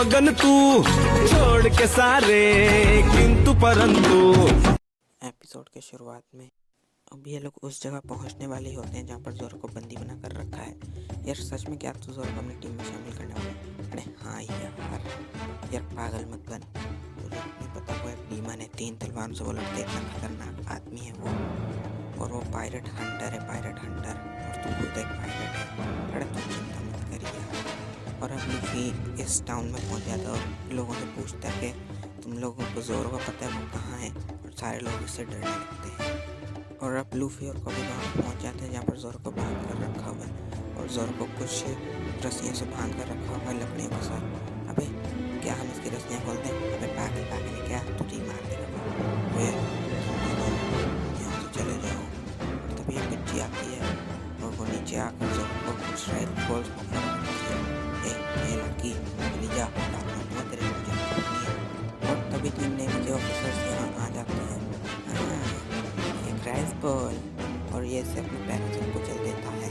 मगन तू छोड़ के सारे किंतु परंतु। एपिसोड के शुरुआत में अब ये लोग उस जगह पहुंचने वाले होते हैं जहाँ पर ज़ोरो को बंदी बना कर रखा है। यार सच में क्या तू ज़ोरो को अपनी टीम में शामिल करने वाला है? अरे हाँ यार पागल मत बन। मुझे नहीं पता वो एक डीमन है, 3 तलवारों से वो लड़ते, इतना खतरनाक आदमी है वो। और वो पायरेट हंटर है, और तू खुद एक पायरेट है। अरे तू चिंता मत कर यार। और अब लूफी इस टाउन में पहुँच जाता है और लोगों से पूछता है कि तुम लोगों को ज़ोरो का पता है वो कहाँ है, और सारे लोग इससे डरने लगते हैं। और अब लूफी और कॉबी वहाँ पहुँच जाते हैं जहाँ पर ज़ोरो को बांध कर रखा हुआ है, और ज़ोरो को कुछ रस्सियों से बांध कर रखा हुआ है लकड़ियों के साथ। अबे क्या हम इसकी रस्सियाँ खोल दें? अबे पागल है क्या, तुझे ही मार देगा वो। यहाँ से चले जाओ। और तभी एक बच्ची आती है और वो नीचे आकर ज़ोरो को कुछ राइफल्स ए लड़की चली जा, तेरे को जाना नहीं है। और तभी 3 नेवी के ऑफिसर्स यहाँ आ जाते हैं। राइस बॉल, और ये इसे अपने पैरों से कुचल देता है।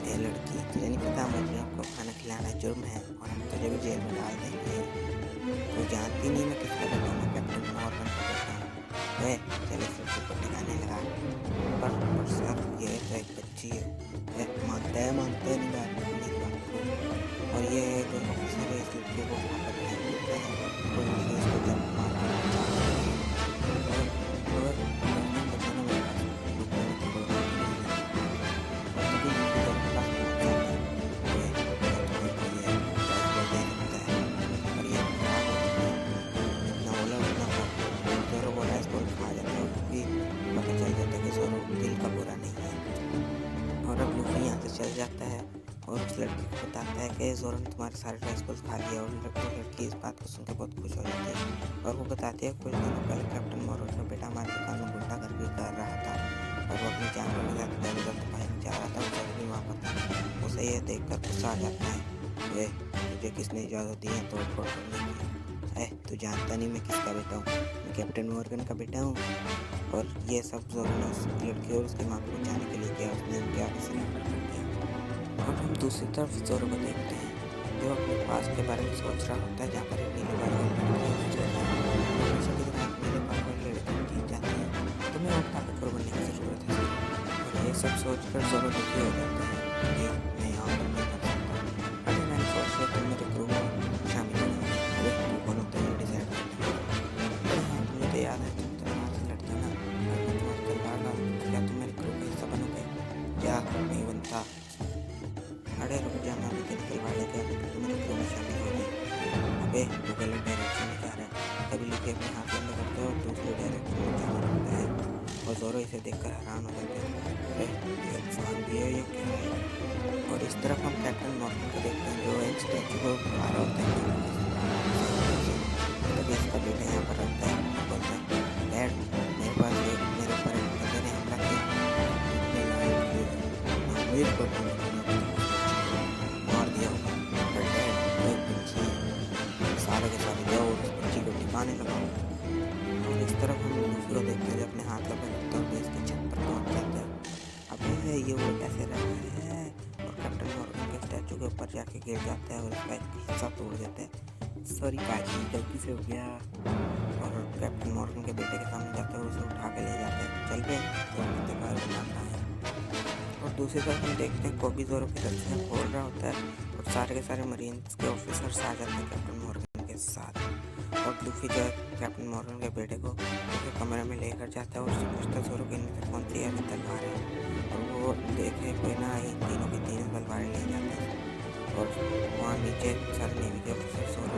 ये लड़की तुझे नहीं पता मुझे आपको खाना खिलाना जुर्म है और हम तुझे भी जेल में डाल देंगे। तू जानती नहीं मैं किसका बेटा हूँ, कैप्टन मॉर्गन का बेटा हूँ। वे चले इस लड़की को ठिकाने लगा। पर सर ये तो एक बच्ची है। मानते नहीं बात को। और ये जो ऑफिसर है इस लड़की को वहाँ पर भेज देता है और इसको जब मार चल जाता है और उस लड़की को बताता है कि ज़ोरो ने तुम्हारे सारे राइफल्स खा लिया। और वो लड़की इस बात को सुनकर बहुत खुश हो जाती है और वो बताती है कुछ दिनों पहले कैप्टन मॉर्गन का बेटा हमारी दुकान में गुंडागर्दी कर रहा था और वो अपनी जान के साथ इधर भागने जा रहा था। ज़ोरो भी वहाँ पर था। उसे यह देखकर गुस्सा आ जाता है। वे तुझे किसने इजाज़त दी है तोड़ फोड़ करने की? तू जानता नहीं मैं किसका बेटा हूँ, मैं कैप्टन मॉर्गन का बेटा हूँ। और ये सब ज़ोरो ने उस लड़की और उसकी माँ को बचाने के लिए किया। उसने उनके आगे सरेंडर कर दिया। और हम दूसरी तरफ ज़ोरो को देखते हैं जो अपने पास के बारे में सोच रहा होता है, जहाँ पर एक नीले बाल वाली लड़की जीत जाती है। तुम्हें और ताकतवर बनने की ज़रूरत है। और ये सब सोचकर ज़ोरो दुखी हो जाता है। मैं यहाँ पर नहीं कर सकता। अरे मैंने सोच लिया तुम मेरे क्रू में शामिल हो। अरे तू कौन होता है डिसाइड करते हैं? अरे हाँ मुझे तो याद है तुम तलवार से लड़ते ना, मैं तुम्हारी तलवार ला, क्या तुम मेरे क्रू का हिस्सा बनोगे? क्या नहीं बनता। अरे रुक जा, मैं भी तलवार लेके तुम मेरे क्रू में शामिल हो गई। अबे तू गलत डायरेक्शन में जा रहा है। तभी लिखे अपने हाथ लंबे करते हो और दूसरे डायरेक्शन में जाना लगता है और ज़ोरो इसे देखकर हैरान हो जाते हैं। अरे ये इंसान भी है, ये क्या है? और इस तरफ हम कैप्टन मॉर्गन को देखते हैं जो एक स्टैचू को आ रहा होता है। तभी इसका बेटा यहाँ पर रहता है और बोलता है डैड मेरे पास मेरे ऊपर एक बंदे ने हमला किया। नाउमीद को मार दिया होगा। पर डैड वो एक बच्ची है, सारे के सारे जाओ उस बच्ची को ठिकाने लगाओ। और इस तरफ हम लूफी को देखते हैं जो अपने हाथ लगा रखता है इसकी छत पर पहुँच जाता है। अब ये वो कैसे रहा है और कैप्टन मॉर्गन के स्टैचू के ऊपर जाके गिर जाता है और उसका एक हिस्सा तोड़ देता है। सॉरी पाजी गलती से हो गया। और कैप्टन मॉर्गन के बेटे के सामने जाते हैं और उसे उठा के ले जाते हैं। चल पे तो बताता है। और दूसरी तरफ हम देखते हैं कॉबी ज़ोरो की रस्सियाँ खोल रहा होता है और सारे के सारे मरीन्स के ऑफिसर्स आ जाते हैं कैप्टन मॉर्गन के साथ। और लूफी जो है कैप्टन मॉर्गन के बेटे को उसके कमरे में लेकर जाता है और उससे पूछता है ज़ोरो के इनमें से कौन सी ऐसी तलवार है। और वो देखे कोई ना आई, तीनों की तीनों तलवारें ले जाते हैं। और वहाँ नीचे सारे नेवी के ऑफिसर्स और